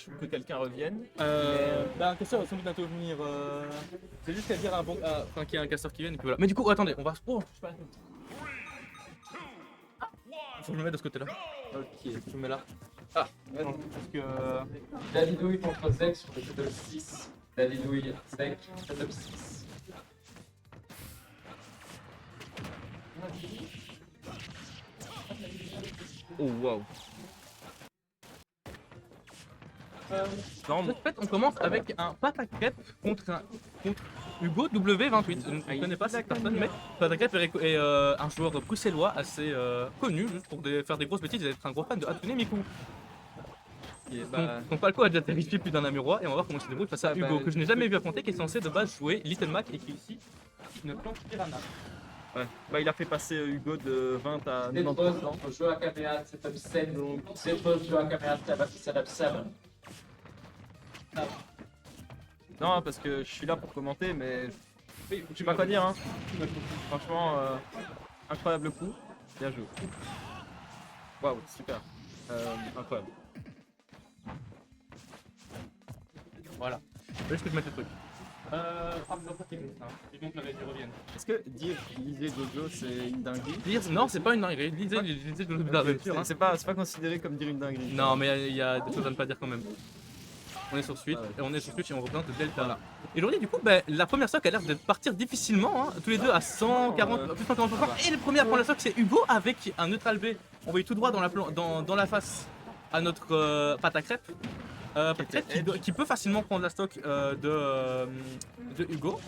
match ou que quelqu'un revienne. Bah, un casseur va sans doute bientôt venir. C'est juste qu'à dire à un bon. Enfin, qu'il y a un casseur qui vient et puis voilà. Mais du coup, attendez, on va. Oh, je sais pas. Faut que je me mette de ce côté-là. Ok. Je me mets là. Ah, non, parce que. Davidouille contre Zek sur le top 6. Davidouille, Zek, top 6. Oh, waouh. Non, En fait, on commence avec un pâte à crêpes contre Hugo W28. Je ne connais pas cette personne, mais pâte à crêpes est un joueur bruxellois assez connu juste pour faire des grosses bêtises et être un gros fan de Hatsune Miku. Donc Falco a déjà terrifié plus d'un Namurois et on va voir comment il se débrouille face à Hugo, que je n'ai jamais vu affronter, qui est censé de base jouer Little Mac et qui est ici une plante piranha. ouais. Bah, il a fait passer Hugo de 20 à C'est 90. Drozd entre jeu à caméra, c'est top 7. Donc, c'est Drozd, jeu à caméra, c'est top 7. Non, parce que je suis là pour commenter, mais je sais pas quoi dire. Hein. Franchement, incroyable coup. Bien joué. Waouh, super. Incroyable. Voilà. Est-ce que je mette le truc et donc la régie revienne. Est-ce que dire liser Jojo c'est une dinguerie? Dire, non, c'est pas une dinguerie. Lisez de l'aventure. C'est pas considéré comme dire une dinguerie. Non, mais il y a des choses à ne pas dire quand même. On est sur Switch, Ah ouais. et on est sur Switch et on représente le Delta là. Et aujourd'hui, du coup, ben, la première stock a l'air de partir difficilement, hein, tous les deux à 140, plus de 140%. Et le premier à prendre la stock, c'est Hugo avec un neutral B envoyé tout droit dans la face à notre pâte à crêpes. Pâte à crêpes qui peut facilement prendre la stock de Hugo.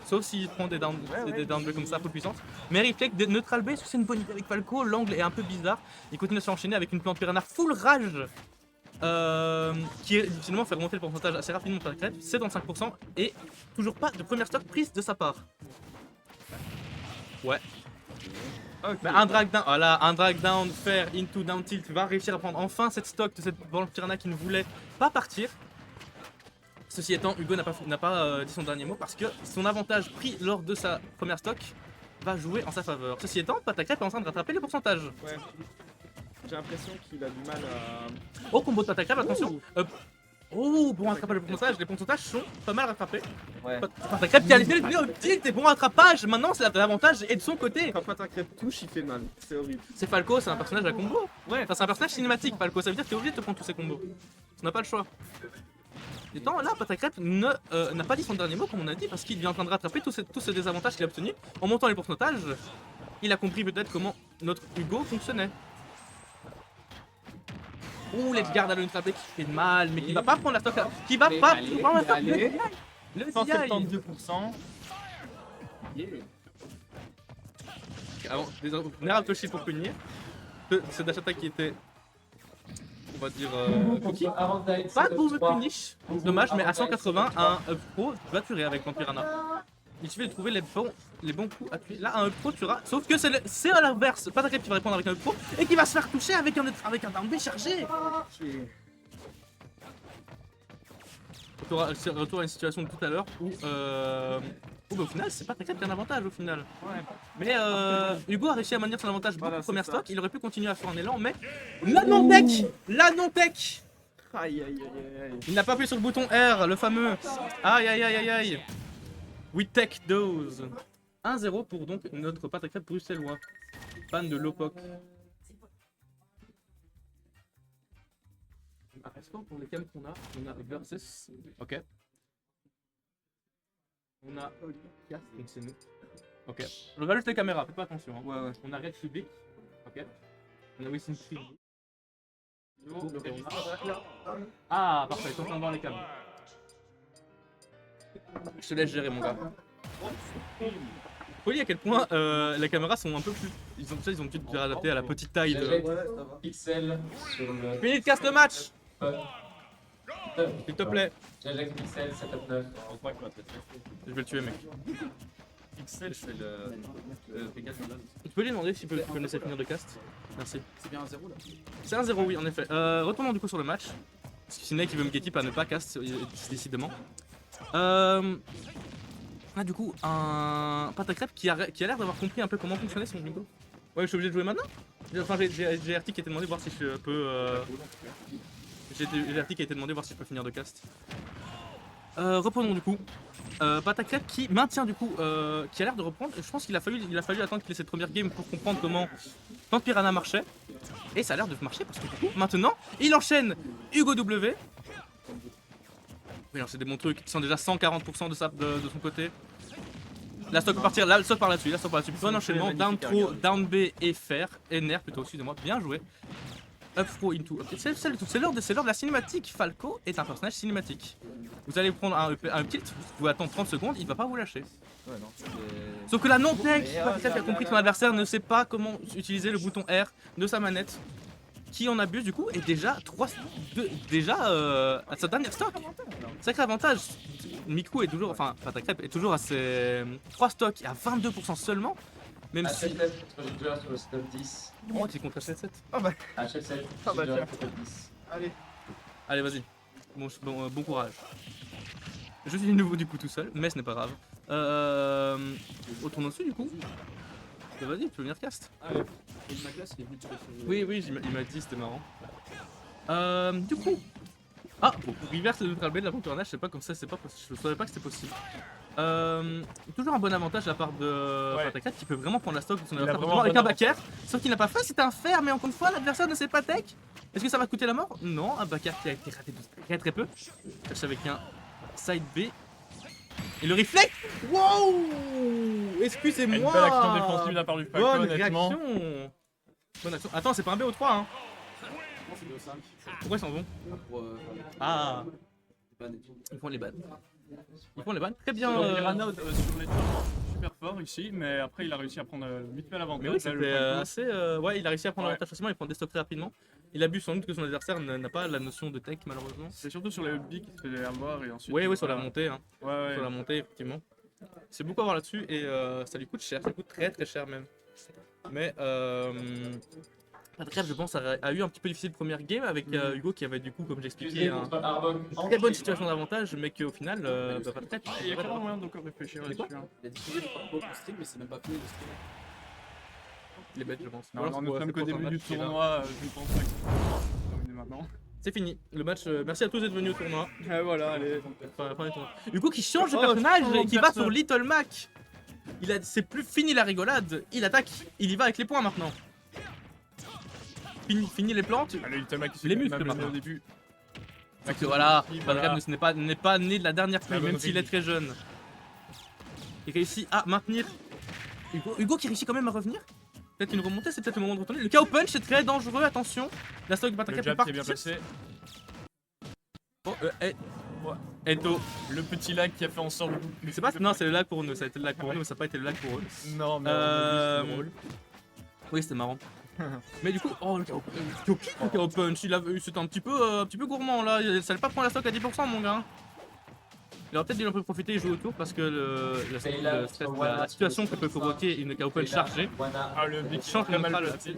Sauf s'il prend des down B comme ça, peu puissance. Mais Reflect, neutral B, c'est une bonne idée avec Falco. L'angle est un peu bizarre. Il continue à s'enchaîner avec une plante piranha full rage. Qui finalement fait remonter le pourcentage assez rapidement par la crêpe, c'est dans 5% et toujours pas de première stock prise de sa part. Ouais. Ok. Mais un drag down, voilà, un drag down, faire into down tilt va réussir à prendre enfin cette stock de cette plante piranha qui ne voulait pas partir. Ceci étant, Hugo n'a pas dit son dernier mot parce que son avantage pris lors de sa première stock va jouer en sa faveur. Ceci étant, Pâte à crêpe est en train de rattraper les pourcentages. Ouais. J'ai l'impression qu'il a du mal à. Oh, combo de Pâte à crêpe, attention. Oh, bon rattrapage de pourcentage, les pourcentages sont pas mal rattrapés. Ouais. Pâte à crêpe qui a laissé le tilt et bon rattrapage, maintenant c'est l'avantage est de son côté. Quand Pâte à crêpe touche, il fait mal. C'est horrible. C'est Falco, c'est un personnage à combo. Ouais, enfin c'est un personnage cinématique Falco, ça veut dire que t'es obligé de te prendre tous ces combos. Tu n'as pas le choix. Et tant là, Pâte à crêpe n'a pas dit son dernier mot comme on a dit parce qu'il est en train de rattraper tous ces désavantages qu'il a obtenus. En montant les pourcentages, il a compris peut-être comment notre Hugo fonctionnait. Ouh, let's guard à le qui fait mal, mais qui va pas prendre la stock. Qui va pas prendre la stock. Le DI. 172%. Avant, Nerf de shield pour punir. C'est Dash Attack qui était, on va dire, cookie. Pas pour le punish, dommage, mais à 180, un up pro va tuer avec Vampirana. Il suffit de trouver les bons coups à tuer. Là, un up pro tuera, sauf que c'est à l'inverse. Pas qui va répondre avec un up pro et qui va se faire toucher avec un down B chargé. Retour à une situation de tout à l'heure où, bah, au final, c'est pas très qui a un avantage au final. Ouais. Mais Hugo a réussi à maintenir son avantage beaucoup Voilà, première c'est ça. stock. Il aurait pu continuer à faire un élan, mais la non-tech. Aïe aïe aïe aïe. Il n'a pas appuyé sur le bouton R, le fameux. Aïe aïe aïe aïe aïe. We take those. 1-0 pour donc notre pâte à crêpes bruxellois. Fan de Lopok. Pour les cams qu'on a, on a versus. Ok. On a Cast, donc c'est nous. Ok. Je regarde juste les caméras, faites pas attention. Hein. Ouais. On a Red Subic. Ok. On a Wissing Tree. Ah, parfait, ils sont en train de voir les caméras. Je te laisse gérer, mon gars. Faut dire à quel point les caméras sont un peu plus. Ils ont dû être adaptés à la petite taille de. Pixel sur le. Fini de cast le match! S'il te plaît. Jajax Pixel, setup 9. Je vais le tuer, mec. Pixel, c'est le Vegas. Tu peux lui demander s'il peut me laisser finir de cast? Merci. C'est bien un 0 là. C'est un 0, oui, en effet. Retournons du coup sur le match. Parce que Sinek qui veut me get à ne pas cast, décidément. Ah, du coup, un pâte à crêpes qui a l'air d'avoir compris un peu comment fonctionnait son bingo. Ouais, je suis obligé de jouer maintenant? Enfin, j'ai RT qui était demandé de voir si je peux. J'ai l'article qui a été demandé, voir si je peux finir de cast. Reprenons du coup. Patacrep qui maintient du coup, qui a l'air de reprendre. Je pense qu'il a fallu attendre qu'il ait cette première game pour comprendre comment Tant Piranha marchait. Et ça a l'air de marcher parce que du coup, maintenant, il enchaîne Hugo W. Oui, c'est des bons trucs qui sont déjà 140% de son côté. La stock peut partir, la stock par là-dessus, Bon enchaînement, down throw, down B et fer, et nerf plutôt, excusez-moi, bien joué. Up throw into up. C'est l'heure de la cinématique. Falco est un personnage cinématique. Vous allez prendre un tilt, vous pouvez attendre 30 secondes, il va pas vous lâcher. Ouais, non, Sauf que la non-tank, Mais, Patacrep qui a compris que son adversaire ne sait pas comment utiliser le bouton R de sa manette, qui en abuse du coup, est déjà à sa dernière stock. Sacré avantage. Miku est toujours, enfin Patacrep est toujours à ses 3 stocks à 22% seulement. Même À si. 7 têtes contre Ginger sur le stop 10. Oh, t'es contre HL7. Ah bah, À 7 Ah bah, Ginger tiens. contre 10. allez. Allez, vas-y. Bon courage. Je suis nouveau du coup tout seul, mais ce n'est pas grave. Retournons dessus du coup. Bah, vas-y, tu peux venir cast. Allez, et ma classe, il est venu tirer sur le- Oui, il m'a dit, c'était marrant. Du coup. Ah, pour reverse le neutral B de la tournage, je sais pas comme ça, je savais pas que c'était possible. Toujours un bon avantage de la part de Ouais. Patacrep qui peut vraiment prendre la stock de son Il a adversaire vraiment avec un un bon backer. Sauf qu'il n'a pas fait, c'était un fer, mais encore une fois, l'adversaire ne sait pas tech. Est-ce que ça va te coûter la mort? Non, un backer qui a été raté de très peu. Cherche avec un side B. Et le reflect. Wow! Excusez-moi! Une belle action défensive de la part du Falco, Bonne honnêtement. réaction! Bonne action. Attends, c'est pas un B au 3 hein? Non, c'est le 5. Pourquoi ils s'en vont? Pour Ah! les ban et tout. Ils font les bannes. Ils font les bannes. Très bien. Donc, Piranha sur les tours, super fort ici, mais après il a réussi à prendre vite fait l'avantage. Mais oui, Là, le c'était Falco. assez. Ouais, il a réussi à prendre Ouais. l'avantage facilement, il prend des stocks très rapidement. Il abuse sans doute que son adversaire n'a pas la notion de tech, malheureusement. C'est surtout sur les hubby qui se faisait avoir et ensuite. Oui, sur la voilà. montée, hein. Ouais, ouais. Sur la montée, effectivement. C'est beaucoup à voir là-dessus et ça lui coûte cher, ça lui coûte très cher même. Mais Patacrep, je pense, a eu un petit peu difficile première game avec Hugo qui avait du coup, comme j'expliquais, Excusez un contre Arbok. très bonne situation d'avantage, mais qu'au final, Patacrep, Il y a clairement moyen d'encore réfléchir C'est quoi là-dessus. hein. Il a diffusé le parcours pour stream, mais c'est même pas fini le stream. il est bête, je pense. Non, Ou alors, nous c'est sommes pour qu'au un début match du qui est là. tournoi, je ne pense pas que c'est terminé maintenant. C'est fini, le match. Merci à tous d'être venus au tournoi. Et voilà, allez. Enfin, fin du tournoi. Hugo qui change de Oh, personnage changement et de qui va perso. sur Little Mac. C'est plus fini la rigolade, il attaque, il y va avec les points maintenant. Fini les plantes. Allez, le Tama qui s'est Les fait muscles, même maintenant. au début. Parce que voilà, Voilà. Patacrep n'est pas né de la dernière pluie, La bonne même s'il est régie. très jeune. Il réussit à maintenir Hugo qui réussit quand même à revenir. Peut-être une remontée, c'est peut-être le moment de retourner. Le KO punch c'est très dangereux, attention. La stock de Le Patacrep peut jab qui est bien partir. placé. Oh, Eto. Le petit lag qui a fait en sorte de. C'est pas, non, c'est le lag pour nous, ça a été le lag pour nous, mais ça n'a pas été le lag pour eux. Non, mais Euh, c'est drôle. Oui, c'était marrant. Mais du coup, oh le KO punch, c'était un petit peu gourmand là, ça allait pas prendre la stock à 10% mon gars. Il aurait peut-être dû un peu profiter et jouer autour parce que le stress, la situation que peut provoquer une KO punch chargée. Ah, le big Change très le mal neutral. placé.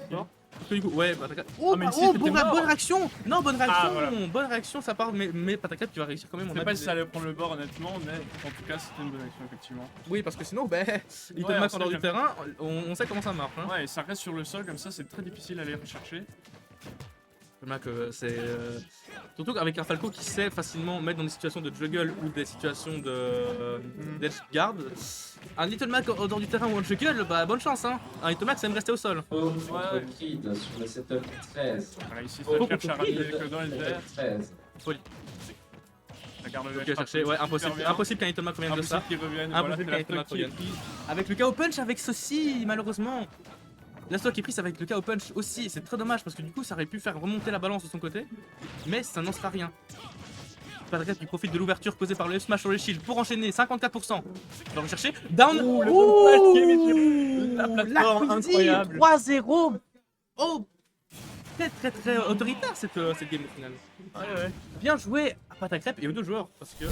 Parce que du coup, ouais, Patacrep. Oh, mais ici, c'était mort. bonne réaction! Non, bonne réaction! Ah, voilà. Bonne réaction, ça part, mais Patacrep qui va réussir quand même. Je on sais a pas abusé. si ça allait prendre le bord honnêtement, mais en tout cas c'était une bonne action effectivement. Oui, parce que sinon, ben, il te Ouais, max on en dehors sait du terrain, on sait comment ça marche. Hein. Ouais, et ça reste sur le sol comme ça, c'est très difficile à aller rechercher. Le Mac, c'est. Surtout qu'avec un Falco qui sait facilement mettre dans des situations de juggle ou des situations de. d'edge guard. Un Little Mac en dehors du terrain ou en juggle, bah bonne chance hein. Un Little Mac, ça aime rester au sol. Faux contre Kid sur le setup 13. Voilà, ici Faux ça cherche à ramener que dans les airs. 13. Ça garde le Ok, chercher, ouais, impossible qu'un Little Mac revienne de ça. Impossible qu'il revienne, Impossible voilà, c'est qu'un la Little Mac stock qui est revienne. prise. Avec le KO punch, avec ceci, malheureusement. La stock est prise avec le KO punch aussi, et c'est très dommage parce que du coup ça aurait pu faire remonter la balance de son côté, mais ça n'en sera rien. Patacrep qui profite de l'ouverture causée par le smash sur les shields pour enchaîner 54%. On va rechercher. Down. le Ouh, smash qui est mis sur la plateforme, l'après-midi, incroyable. 3-0. Oh, très autoritaire cette game au final. Ouais, ouais. Bien joué à Patacrep et aux deux joueurs parce que